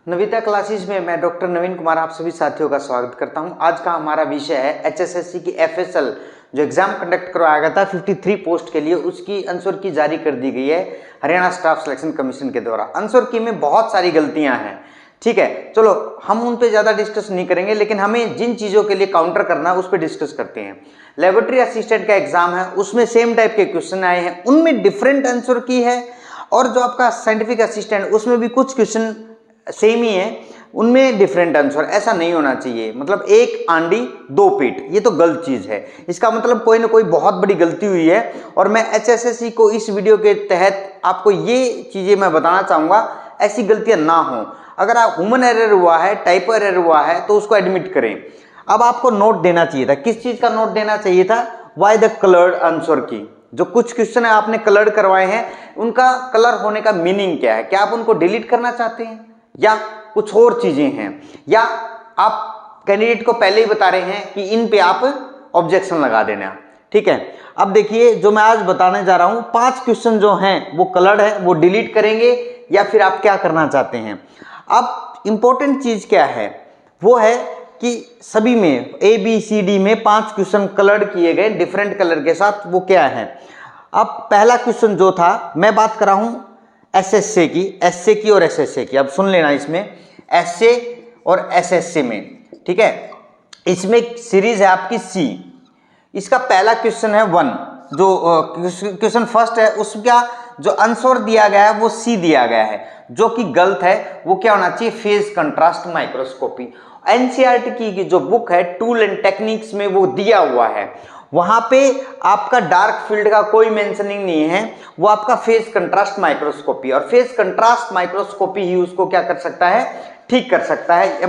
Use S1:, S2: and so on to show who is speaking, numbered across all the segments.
S1: Navita classes में मैं doctor नवीन कुमार आप सभी साथियों का स्वागत करता हूं। आज का हमारा विषय है एचएसएससी की एफएसएल जो एग्जाम कंडक्ट करवाया गया था 53 पोस्ट के लिए, उसकी आंसर की जारी कर दी गई है हरियाणा स्टाफ सिलेक्शन कमीशन के द्वारा। आंसर की में बहुत सारी गलतियां हैं, ठीक है। चलो हम उन पे ज़्यादा डिस्कस नहीं करेंगे, लेकिन हमें जिन चीज़ों के लिए काउंटर करना है उस पर डिस्कस करते हैं। लेबोरेटरी असिस्टेंट का एग्जाम है, उसमें सेम टाइप के क्वेश्चन आए हैं, उनमें डिफरेंट आंसर की है। और जो आपका साइंटिफिक असिस्टेंट उसमें भी कुछ क्वेश्चन सेम ही है, उनमें डिफरेंट आंसर। ऐसा नहीं होना चाहिए, मतलब एक आंडी दो पीठ, ये तो गलत चीज़ है। इसका मतलब कोई ना कोई बहुत बड़ी गलती हुई है, और मैं एचएसएससी को इस वीडियो के तहत आपको ये चीज़ें मैं बताना चाहूँगा, ऐसी गलतियाँ ना हो। अगर आप ह्यूमन एरर हुआ है, टाइपो एरर हुआ है, तो उसको एडमिट करें। अब आपको नोट देना चाहिए था, किस चीज़ का नोट देना चाहिए था? वाई द कलर्ड आंसर की। जो कुछ क्वेश्चन है आपने कलर्ड करवाए हैं, उनका कलर होने का मीनिंग क्या है? क्या आप उनको डिलीट करना चाहते हैं या कुछ और चीजें हैं, या आप कैंडिडेट को पहले ही बता रहे हैं कि इन पे आप ऑब्जेक्शन लगा देना, ठीक है। अब देखिए जो मैं आज बताने जा रहा हूं, 5 क्वेश्चन जो हैं वो कलर्ड है, वो डिलीट करेंगे या फिर आप क्या करना चाहते हैं। अब इंपॉर्टेंट चीज क्या है, वो है कि सभी में ABCD में 5 क्वेश्चन कलर्ड किए गए डिफरेंट कलर के साथ। वो क्या है? अब पहला क्वेश्चन जो था, मैं बात कर रहा हूं एसएसए की, एसए की और एसएसए की। अब सुन लेना, इसमें एसए और एसएसए में, ठीक है। इसमें सीरीज है आपकी सी। इसका पहला क्वेश्चन है 1, जो क्वेश्चन फर्स्ट है, उसका जो आंसर दिया गया है वो सी दिया गया है, जो कि गलत है। वो क्या होना चाहिए? Phase contrast microscopy. एनसीईआरटी की जो बुक है टूल एंड टेक्निक्स में वो दिया हुआ है, वहां पे आपका डार्क फील्ड का कोई मेंशनिंग नहीं है, वो आपका फेज कंट्रास्ट माइक्रोस्कोपी। और फेज कंट्रास्ट माइक्रोस्कोपी ही उसको क्या कर सकता है? ठीक कर सकता है।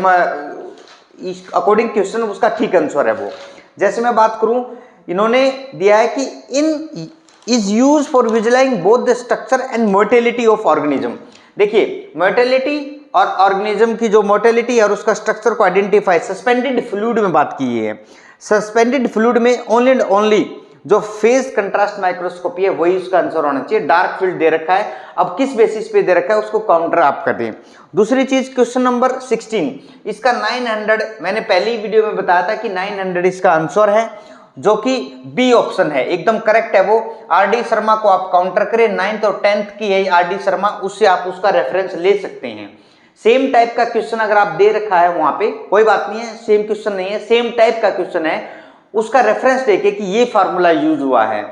S1: अकॉर्डिंग क्वेश्चन उसका ठीक आंसर है वो। जैसे मैं बात करूं, इन्होंने दिया है कि in is use for visualising both the structure and mortality of organism. देखिए मोर्टेलिटी और ऑर्गेनिज्म की जो मोर्टेलिटी और उसका स्ट्रक्चर को आइडेंटिफाई सस्पेंडेड फ्लूइड में बात की है। सस्पेंडेड फ्लूइड में ओनली एंड ओनली जो फेज कंट्रास्ट माइक्रोस्कोपी है वही उसका आंसर होना चाहिए। डार्क फील्ड दे रखा है, अब किस बेसिस पे दे रखा है उसको काउंटर आप कर दें। दूसरी चीज, क्वेश्चन नंबर 16, इसका 900, मैंने पहली वीडियो में बताया था कि 900 इसका आंसर है, जो कि बी ऑप्शन है, एकदम करेक्ट है वो। RD शर्मा को आप काउंटर करें, 9th और 10th की है RD शर्मा, उससे आप उसका रेफरेंस ले सकते हैं। सेम टाइप का क्वेश्चन अगर आप दे रखा है वहां पे, कोई बात नहीं है, सेम क्वेश्चन नहीं है, सेम टाइप का क्वेश्चन है, उसका रेफरेंस देके कि ये फार्मूला यूज हुआ है।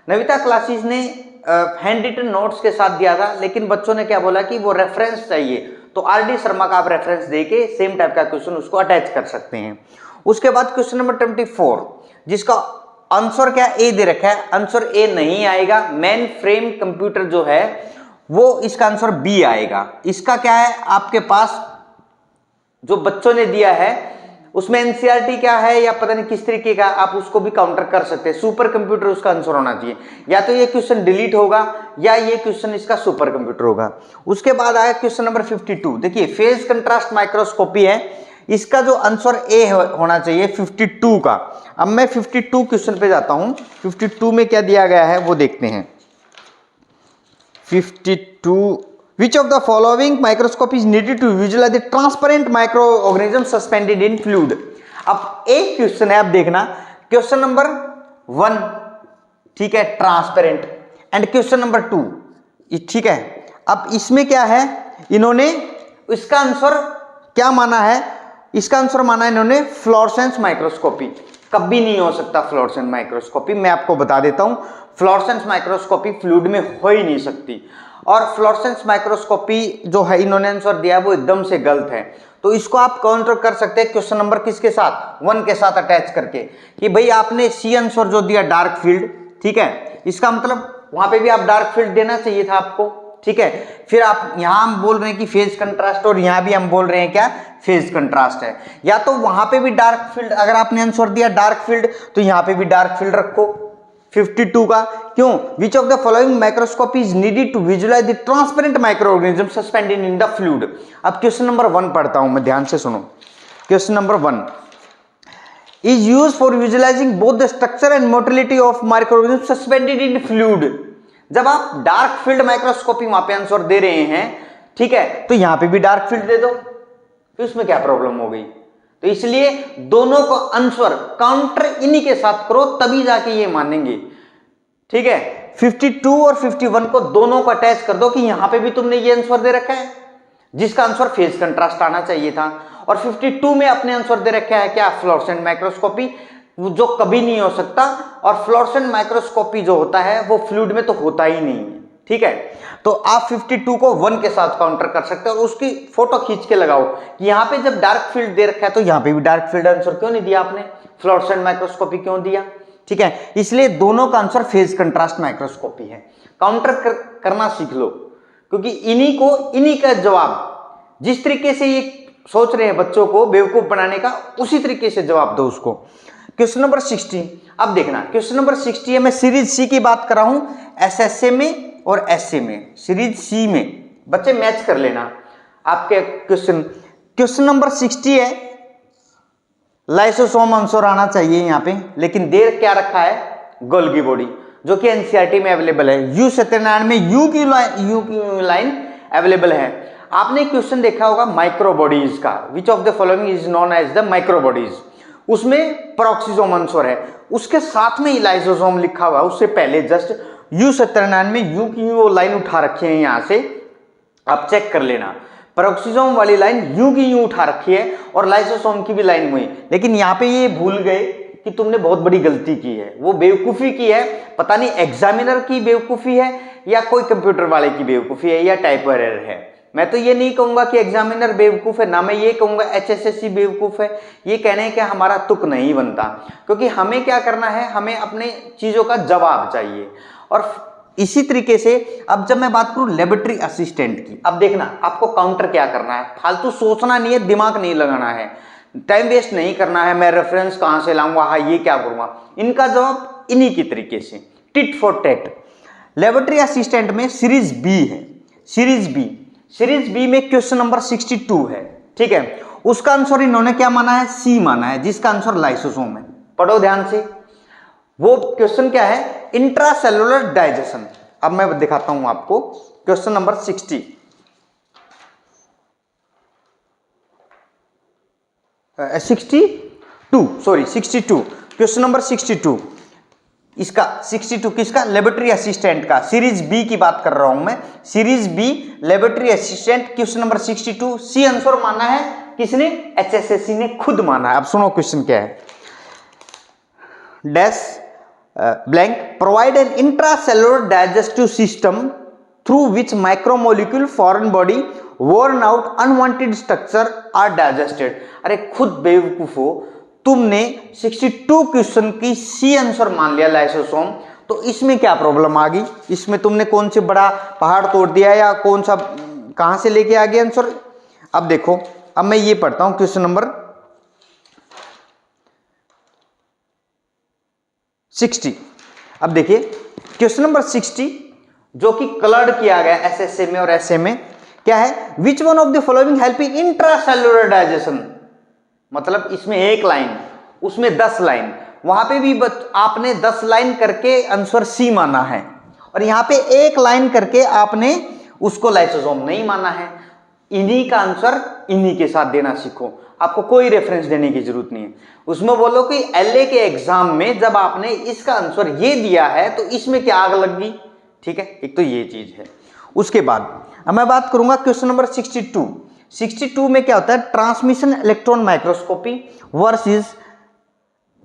S1: नविता क्लासेस ने हैंड रिटन नोट्स के साथ दिया था, लेकिन बच्चों ने क्या बोला कि वो रेफरेंस चाहिए, तो RD शर्मा का आप रेफरेंस देके सेम टाइप का क्वेश्चन उसको अटैच कर सकते हैं। उसके बाद क्वेश्चन नंबर 24, जिसका आंसर क्या ए दे रखा है, आंसर ए नहीं आएगा। मेन फ्रेम कंप्यूटर जो है वो इसका आंसर बी आएगा। इसका क्या है आपके पास, जो बच्चों ने दिया है उसमें एनसीईआरटी क्या है या पता नहीं किस तरीके का, आप उसको भी काउंटर कर सकते हैं। सुपर कंप्यूटर उसका आंसर होना चाहिए, या तो ये क्वेश्चन डिलीट होगा या ये क्वेश्चन इसका सुपर कंप्यूटर होगा। उसके बाद आया क्वेश्चन नंबर 52। देखिए फेज कंट्रास्ट माइक्रोस्कोपी है, इसका जो आंसर ए होना चाहिए 52 का। अब मैं 52 क्वेश्चन पे जाता हूं, 52 में क्या दिया गया है वो देखते हैं। 52, which of the following microscope is needed to visualize the transparent microorganism suspended in fluid? अब एक क्वेश्चन है, आप देखना, क्वेश्चन नंबर 1, ठीक है, ट्रांसपेरेंट, एंड क्वेश्चन नंबर 2, ठीक है। अब इसमें क्या है, इन्होंने इसका आंसर क्या माना है? इसका आंसर माना है इन्होंने फ्लोरेसेंस माइक्रोस्कोपी। कभी नहीं हो सकता फ्लोरेसेंस माइक्रोस्कोपी, मैं आपको बता देता हूं, फ्लोरेसेंस माइक्रोस्कोपी फ्लूइड में हो ही नहीं सकती। और फ्लोरेसेंस माइक्रोस्कोपी जो है इन्होंने आंसर दिया वो एकदम से गलत है, तो इसको आप काउंटर कर सकते हैं क्वेश्चन नंबर किसके साथ? 1 के साथ अटैच करके, कि भाई आपने सी आंसर जो दिया डार्क फील्ड, ठीक है, इसका मतलब वहां पे भी आप डार्क फील्ड देना चाहिए था आपको, ठीक है। फिर आप यहां हम बोल रहे हैं कि फेज कंट्रास्ट, और यहां भी हम बोल रहे हैं क्या? फेज कंट्रास्ट है। या तो वहां पे भी डार्क फील्ड, अगर आपने आंसर दिया डार्क फील्ड तो यहां पे भी डार्क फील्ड रखो 52 का। क्यों? Which of the following microscopy is needed to visualise the transparent microorganism suspended in the fluid. अब क्वेश्चन नंबर 1 पढ़ता हूं मैं, ध्यान से सुनो। Question number 1 is used for visualising both the structure and motility of microorganism suspended in fluid. जब आप dark field microscopy वहां पे आंसर दे रहे हैं, ठीक है, तो यहां पे भी डार्क फील्ड दे दो, तो इसमें क्या प्रॉब्लम हो गई? तो इसलिए दोनों को आंसर काउंटर इन्हीं के साथ करो, तभी जाके ये मानेंगे। ठीक है, 52 और 51 को दोनों को अटैच कर दो कि यहां पे भी तुमने ये आंसर दे रखा है जिसका आंसर फेज कंट्रास्ट आना चाहिए था, और 52 में अपने आंसर दे रखा है क्या? फ्लोरेसेंट माइक्रोस्कोपी, जो कभी नहीं हो सकता, और फ्लोरेसेंट माइक्रोस्कोपी जो होता है वो फ्लूइड में तो होता ही नहीं है। ठीक है, तो आप 52 को 1 के साथ काउंटर कर सकते हो और उसकी फोटो खींच के लगाओ कि यहाँ पे जब डार्क फील्ड दे रखा है तो यहाँ पे भी डार्क फील्ड आंसर क्यों नहीं दिया आपने, फ्लोरेसेंट माइक्रोस्कोपी क्यों दिया? ठीक है, इसलिए दोनों का आंसर फेज कंट्रास्ट माइक्रोस्कोपी है। काउंटर करना सीख लो, क्योंकि इन्हीं का जवाब, जिस तरीके से ये सोच रहे हैं बच्चों को बेवकूफ बनाने का, उसी तरीके से जवाब दो उसको। क्वेश्चन नंबर 60, अब देखना क्वेश्चन नंबर 60 है, मैं सीरीज सी की बात कर रहा हूं, एसएसए में और एसए में, सीरीज सी में बच्चे मैच कर लेना आपके क्वेश्चन नंबर 60 है, लाइसोसोम आंसर आना चाहिए यहाँ पे, लेकिन देर क्या रखा है? गोल्गी बॉडी, जो कि एनसीईआरटी में अवेलेबल है। यू सत्यनारायण में यू की लाइन अवेलेबल है। आपने क्वेश्चन देखा होगा माइक्रो बॉडीज का, which of the following is known as the micro bodies, उसमें पेरोक्सिसोम आंसर है, उसके साथ में लाइसोसोम लिखा हुआ है, उससे पहले जस्ट यू सत्यनारायण में यू की वो लाइन उठा रखी है, यहां से आप चेक कर लेना, पेरोक्सिसोम वाली लाइन यू की यू उठा रखी है और लाइसोसोम की भी लाइन हुई, लेकिन यहाँ पे ये भूल गए कि तुमने बहुत बड़ी गलती की है, वो बेवकूफी की है, पता नहीं एग्जामिनर की बेवकूफी है या कोई कंप्यूटर वाले की बेवकूफी है या टाइपर एरर है। मैं तो ये नहीं कहूंगा कि एग्जामिनर बेवकूफ है, ना मैं ये कहूंगा एचएसएससी बेवकूफ है, ये कहने का हमारा तुक नहीं बनता, क्योंकि हमें क्या करना है, हमें अपने चीजों का जवाब चाहिए। और इसी तरीके से अब जब मैं बात करूं लेबोरेटरी असिस्टेंट की, अब देखना आपको काउंटर क्या करना है, फालतू सोचना नहीं है, दिमाग नहीं लगाना है, टाइम वेस्ट नहीं करना है, मैं रेफरेंस कहां से लाऊंगा, हाँ ये क्या करूंगा, इनका जवाब इन्हीं की तरीके से tit for tat. Laboratory assistant में सीरीज बी है, सीरीज बी में क्वेश्चन नंबर 62 है। ठीक है, उसका आंसर इन्होंने क्या माना है? सी माना है, जिसका आंसर लाइसोसोम है। पढ़ो ध्यान से, वो क्वेश्चन क्या है? Intracellular digestion. अब मैं दिखाता हूं आपको क्वेश्चन नंबर 62, क्वेश्चन नंबर 62, इसका 62 किसका? लेबोरेटरी असिस्टेंट का, सीरीज बी की बात कर रहा हूं मैं, series B laboratory assistant, question number 62, C answer माना है किसने? एचएसएससी ने खुद माना है। अब सुनो क्वेश्चन क्या है, dash blank provide an intracellular digestive system through which macromolecule foreign body worn out unwanted structure are digested। अरे खुद बेवकूफ हो, तुमने 62 क्वेश्चन की सी आंसर मान लिया लाइसोसोम, तो इसमें क्या प्रॉब्लम आ गई? इसमें तुमने कौन से बड़ा पहाड़ तोड़ दिया या कौन सा कहां से लेके आ गया आंसर? अब देखो, अब मैं ये पढ़ता हूं क्वेश्चन नंबर 60। अब देखिए क्वेश्चन नंबर 60 जो कि कलर्ड किया गया एसएसए में और एसए में, क्या है? विच one of the following help in intracellular digestion, मतलब इसमें एक लाइन, उसमें 10 लाइन, वहां पे भी आपने 10 लाइन करके आंसर सी माना है, और यहां पे एक लाइन करके आपने उसको लाइसोसोम नहीं माना है। इन्हीं का आंसर इन्हीं के साथ देना सीखो, आपको कोई रेफरेंस देने की जरूरत नहीं है। उसमें बोलो कि एलए के एग्जाम में जब आपने इसका आंसर ये दिया है तो इसमें क्या आग लग गई। ठीक है, एक तो ये चीज है। उसके बाद अब मैं बात करूंगा क्वेश्चन नंबर 62 में क्या होता है? Transmission electron microscopy versus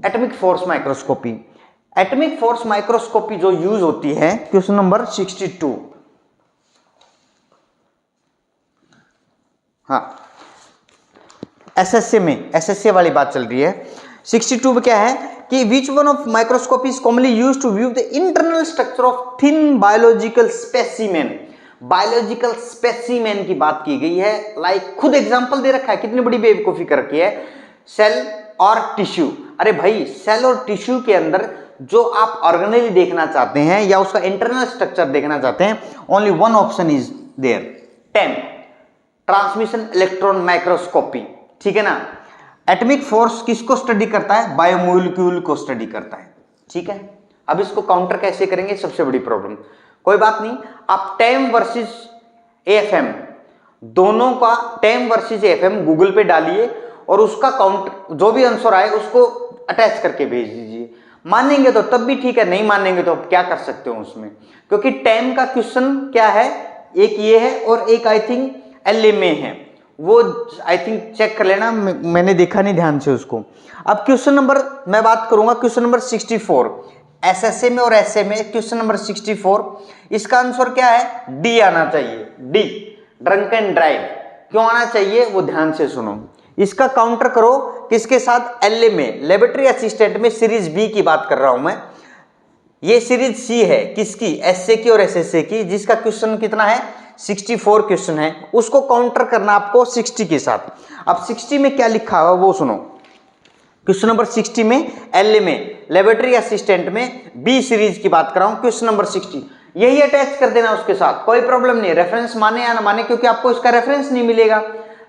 S1: atomic force microscopy. Atomic force microscopy जो यूज होती है क्वेश्चन नंबर 62, हाँ एसएसए वाली बात चल रही है। 62 में क्या है कि which one of microscope is commonly used to view the internal structure of thin biological specimen. Biological specimen की बात की गई है, लाइक खुद एग्जांपल दे रखा है, कितनी बड़ी बेवकूफी कर रखी है, सेल और टिश्यू। अरे भाई, सेल और टिश्यू के अंदर जो आप ऑर्गेनेली देखना चाहते हैं या उसका इंटरनल स्ट्रक्चर देखना चाहते हैं, only one option is there, TEM, transmission electron microscopy. ठीक है ना। एटॉमिक फोर्स किसको स्टडी करता है? बायोमोलिक्यूल को स्टडी करता है। ठीक है, अब इसको काउंटर कैसे करेंगे, सबसे बड़ी प्रॉब्लम। कोई बात नहीं, आप टेम वर्सेस एएफएम दोनों का टेम वर्सेस एफएम गूगल पे डालिए और उसका काउंट जो भी आंसर आए उसको अटैच करके भेज दीजिए। मानेंगे तो तब भी ठीक है, नहीं मानेंगे तो आप क्या कर सकते हो उसमें, क्योंकि टेम का क्वेश्चन क्या है, एक ये है और एक आई थिंक एलएमए है, वो आई थिंक चेक कर लेना, मैंने देखा नहीं ध्यान से उसको। अब क्वेश्चन नंबर मैं बात करूंगा, क्वेश्चन नंबर 64 एसएसए में और एसए में, क्वेश्चन नंबर 64 इसका आंसर क्या है, डी आना चाहिए, डी ड्रंक एंड ड्राइव। क्यों आना चाहिए वो ध्यान से सुनो। इसका काउंटर करो किसके साथ, एलए में, लेबोरेटरी असिस्टेंट में सीरीज बी की बात कर रहा हूं मैं। ये सीरीज सी है किसकी, एसए की और एसएसए की, जिसका क्वेश्चन कितना है 64 क्वेश्चन है, उसको काउंटर करना आपको 60 के साथ। अब 60 में क्या लिखा हुआ वो सुनो। क्वेश्चन नंबर 60 में एलए में, लेबोरेटरी असिस्टेंट में बी सीरीज की बात कर रहा हूं, क्वेश्चन नंबर 60 यही अटैच कर देना उसके साथ, कोई प्रॉब्लम नहीं, रेफरेंस माने या ना माने, क्योंकि आपको इसका रेफरेंस नहीं मिलेगा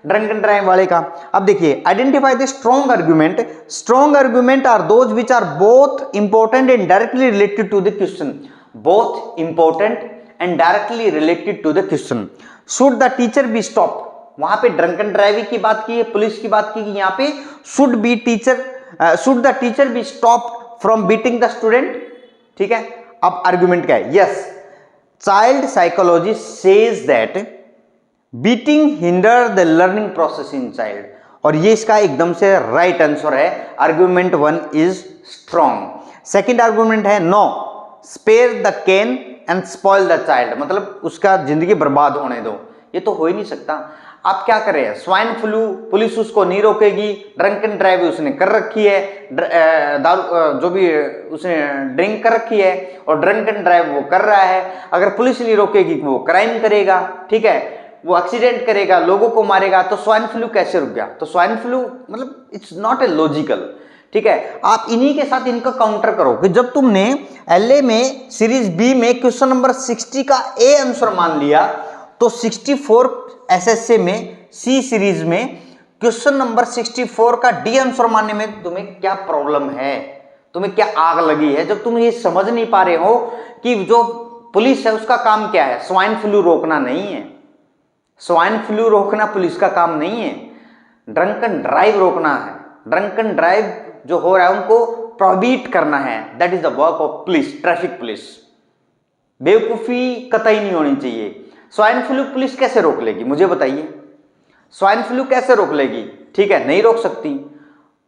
S1: ड्रंक एंड ड्राइव वाले का। अब देखिए, identify the strong argument. Strong argument are those which are both important and directly related to the question, both important and directly related to the question. Should the teacher be stopped, वहां पे drunk and driving की बात की है, police की बात की, यहाँ पे should the teacher be stopped from beating the student. ठीक है, अब आर्गुमेंट क्या है, yes child psychology says that beating hinder the learning process in child, और ये इसका एकदम से राइट आंसर है, argument 1 is strong. Second argument है no spare the cane and spoil the child, मतलब उसका जिंदगी बर्बाद होने दो, ये तो हो ही नहीं सकता। आप क्या कर रहे हैं, स्वाइन फ्लू पुलिस उसको नहीं रोकेगी, ड्रंक एंड ड्राइव उसने कर रखी है, दारू जो भी उसने ड्रिंक कर रखी है और ड्रंक एंड ड्राइव वो कर रहा है, अगर पुलिस नहीं रोकेगी वो क्राइम करेगा, ठीक है, वो एक्सीडेंट करेगा, लोगों को मारेगा, तो स्वाइन फ्लू कैसे रुक गया, तो स्वाइन फ्लू मतलब इट्स नॉट ए लॉजिकल। ठीक है, आप इन्हीं के साथ इनका काउंटर करो कि जब तुमने एलए में सीरीज बी में क्वेश्चन नंबर 60 का ए आंसर मान लिया, तो 64 एसएसए में सी सीरीज में क्वेश्चन नंबर 64 का डी आंसर मानने में तुम्हें क्या प्रॉब्लम है, तुम्हें क्या आग लगी है, जब तुम ये समझ नहीं पा रहे हो कि जो पुलिस है उसका काम क्या है, स्वाइन फ्लू रोकना नहीं है, स्वाइन फ्लू रोकना पुलिस का काम नहीं है, ड्रंक एंड ड्राइव रोकना है, ड्रंक एंड ड्राइव जो हो रहा है उनको प्रोहिबिट करना है, that is the work of police, traffic police. बेवकूफी कतई नहीं होनी चाहिए। स्वाइन फ्लू पुलिस कैसे रोक लेगी, मुझे बताइए, स्वाइन फ्लू कैसे रोक लेगी, ठीक है, नहीं रोक सकती,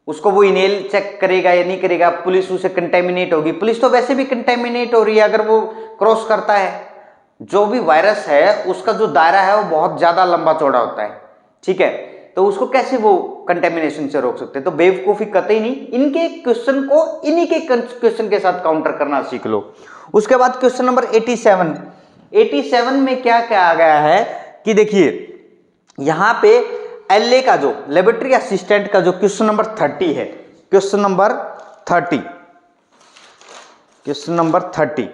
S1: उसको वो इनेल चेक करेगा या नहीं करेगा, पुलिस उसे कंटेमिनेट होगी, पुलिस तो वैसे भी कंटेमिनेट हो रही है अगर वो क्रॉस करता है, जो भी वायरस है उसका जो दायरा है वो बहुत ज्यादा लंबा चौड़ा होता है, ठीक है, तो उसको कैसे वो कंटेमिनेशन से रोक सकते हैं, तो बेवकूफी कतई नहीं, इनके क्वेश्चन को इन्हीं के क्वेश्चन के साथ काउंटर करना सीख लो। उसके बाद क्वेश्चन नंबर 87 में क्या क्या आ गया है कि देखिए यहां पे एलए का जो लेबोरेटरी असिस्टेंट का जो क्वेश्चन नंबर 30 है, क्वेश्चन नंबर 30,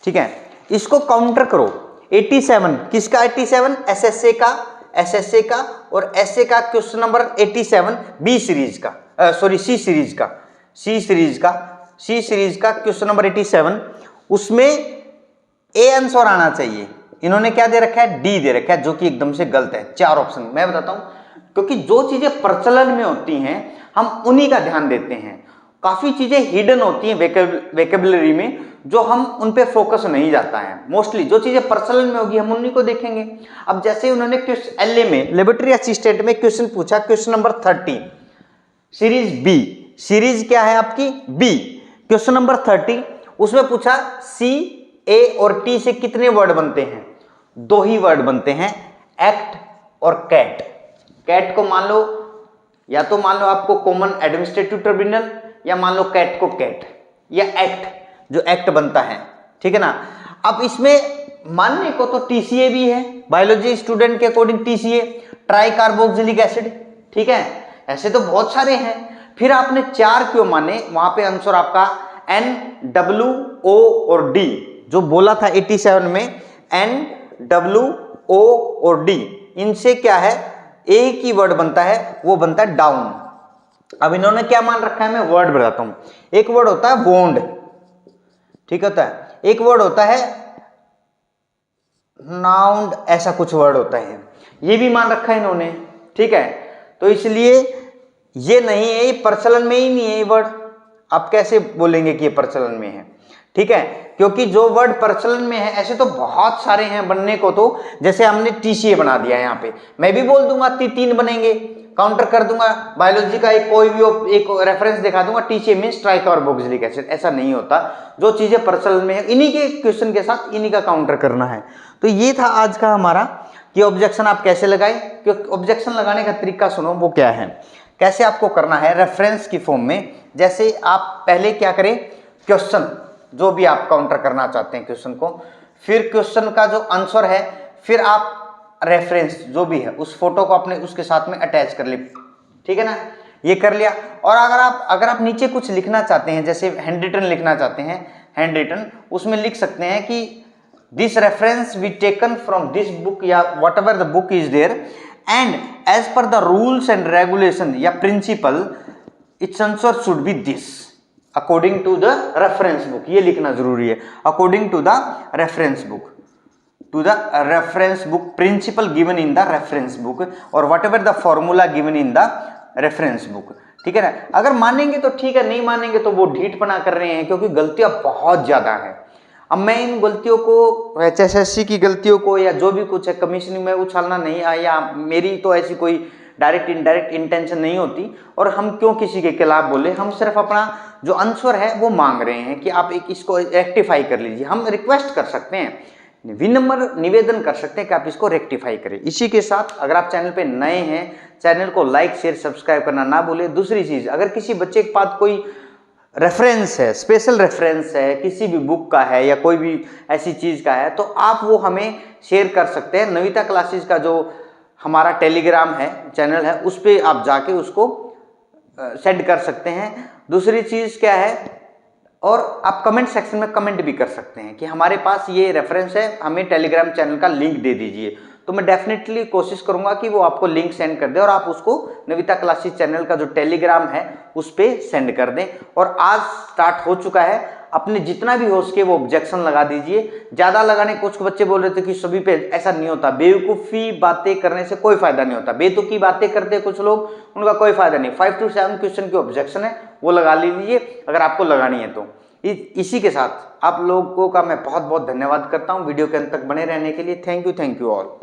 S1: ठीक है, इसको काउंटर करो। 87 किसका, 87 एसएसए का और एसए का क्वेश्चन नंबर 87 बी सीरीज का, सॉरी सी सीरीज का क्वेश्चन नंबर 87, उसमें ए आंसर आना चाहिए, इन्होंने क्या दे रखा है, डी दे रखा है, जो कि एकदम से गलत है। चार ऑप्शन मैं बताता हूं, क्योंकि जो चीजें प्रचलन में होती हैं हम उन्हीं का ध्यान देते हैं, काफी चीजें हिडन होती हैं वेकेबुलरी में जो हम उन पे फोकस नहीं जाता है, मोस्टली जो चीजें प्रचलन में होगी हम उन्हीं को देखेंगे। अब जैसे उन्होंने एलए में लेबोरेटरी असिस्टेंट में क्वेश्चन पूछा, question number 30 series B, series क्या है आपकी बी, क्वेश्चन नंबर 30 उसमें पूछा सी ए और टी से कितने वर्ड बनते हैं, दो ही वर्ड बनते हैं, एक्ट और कैट। कैट को मान लो, या तो मान लो आपको कॉमन एडमिनिस्ट्रेटिव ट्रिब्यूनल, या मान लो कैट को कैट, या एक्ट जो एक्ट बनता है, ठीक है ना। अब इसमें मानने को तो टीसीए भी है, बायोलॉजी स्टूडेंट के according TCA try carboxylic acid, ठीक है, ऐसे तो बहुत सारे हैं, फिर आपने 4 क्यों माने, वहां पे आंसर आपका एन डब्ल्यू ओ और डी जो बोला था 87 में, एन डब्ल्यू ओ और डी, इनसे क्या है एक ही वर्ड बनता है, वो बनता है डाउन। अब इन्होंने क्या मान रखा है, मैं वर्ड बताता हूं, एक वर्ड होता है वोंड, ठीक होता है, एक वर्ड होता है नाउंड ऐसा कुछ वर्ड होता है, ये भी मान रखा है इन्होंने, ठीक है। तो इसलिए ये नहीं है, ये प्रचलन में ही नहीं है ये वर्ड, आप कैसे बोलेंगे कि ये प्रचलन में है, ठीक है। क्योंकि जो वर्ड प्रचलन में है ऐसे तो बहुत सारे हैं बनने को, तो जैसे हमने TCA बना दिया है यहाँ पे, मैं भी बोल दूंगा 3 बनेंगे, काउंटर कर दूंगा, बायोलॉजी का एक कोई भी एक रेफरेंस दिखा दूंगा, TCA मींस ट्राइकार्बोक्सिलिक एसिड, ऐसा नहीं होता। जो चीजें प्रचलन में है इन्हीं के क्वेश्चन के साथ इन्हीं का काउंटर करना है। तो ये था आज का हमारा कि ऑब्जेक्शन आप कैसे लगाए। क्योंकि ऑब्जेक्शन लगाने का तरीका सुनो, वो क्या है, कैसे आपको करना है रेफरेंस की फॉर्म में। जैसे आप पहले क्या करें, क्वेश्चन जो भी आप काउंटर करना चाहते हैं क्वेश्चन को, फिर क्वेश्चन का जो आंसर है, फिर आप रेफरेंस जो भी है उस फोटो को अपने उसके साथ में अटैच कर ले, ठीक है ना, ये कर लिया। और अगर आप नीचे कुछ लिखना चाहते हैं, जैसे हैंड रिटन लिखना चाहते हैं, हैंड रिटन, उसमें लिख सकते हैं कि this reference we taken from this book या whatever the book is there and as per the rules and regulation या principle its answer should be this according to the reference book, ये लिखना जरूरी है, according to the reference book, to the reference book principle given in the reference book or whatever the formula given in the reference book, ठीक है ना। अगर मानेंगे तो ठीक है, नहीं मानेंगे तो वो ढीठपना कर रहे हैं, क्योंकि गलतियां बहुत ज्यादा है। अब मैं इन गलतियों को, HSSC की गलतियों को या जो भी कुछ है कमीशन में उछालना नहीं आया, मेरी तो ऐसी कोई डायरेक्ट इनडायरेक्ट इंटेंशन नहीं होती, और हम क्यों किसी के खिलाफ बोले, हम सिर्फ अपना जो आंसर है वो मांग रहे हैं कि आप इसको रेक्टिफाई कर लीजिए। हम रिक्वेस्ट कर सकते हैं, विनम्र निवेदन कर सकते हैं कि आप इसको रेक्टिफाई करें। इसी के साथ अगर आप चैनल पे नए हैं, चैनल को लाइक शेयर सब्सक्राइब करना ना भूलें। दूसरी चीज, अगर किसी बच्चे के पास कोई रेफरेंस है, स्पेशल रेफरेंस है, किसी भी बुक का है या कोई भी ऐसी चीज का है, तो आप वो हमें शेयर कर सकते हैं। नविता क्लासेस का जो हमारा टेलीग्राम है, चैनल है, उस पर आप जाके उसको सेंड कर सकते हैं। दूसरी चीज क्या है, और आप कमेंट सेक्शन में कमेंट भी कर सकते हैं कि हमारे पास ये रेफरेंस है, हमें टेलीग्राम चैनल का लिंक दे दीजिए, तो मैं डेफिनेटली कोशिश करूंगा कि वो आपको लिंक सेंड कर दे और आप उसको नविता क्लासेस चैनल का जो टेलीग्राम है उस पर सेंड कर दें। और आज स्टार्ट हो चुका है, अपने जितना भी हो सके वो ऑब्जेक्शन लगा दीजिए। ज़्यादा लगाने, कुछ बच्चे बोल रहे थे कि सभी पे, ऐसा नहीं होता, बेवकूफ़ी बातें करने से कोई फायदा नहीं होता, बेतुकी बातें करते हैं कुछ लोग, उनका कोई फायदा नहीं। 5 to 7 क्वेश्चन की ऑब्जेक्शन है, वो लगा लीजिए अगर आपको लगानी है तो। इसी के साथ आप लोगों का मैं बहुत बहुत धन्यवाद करता हूं वीडियो के अंत तक बने रहने के लिए। Thank you all.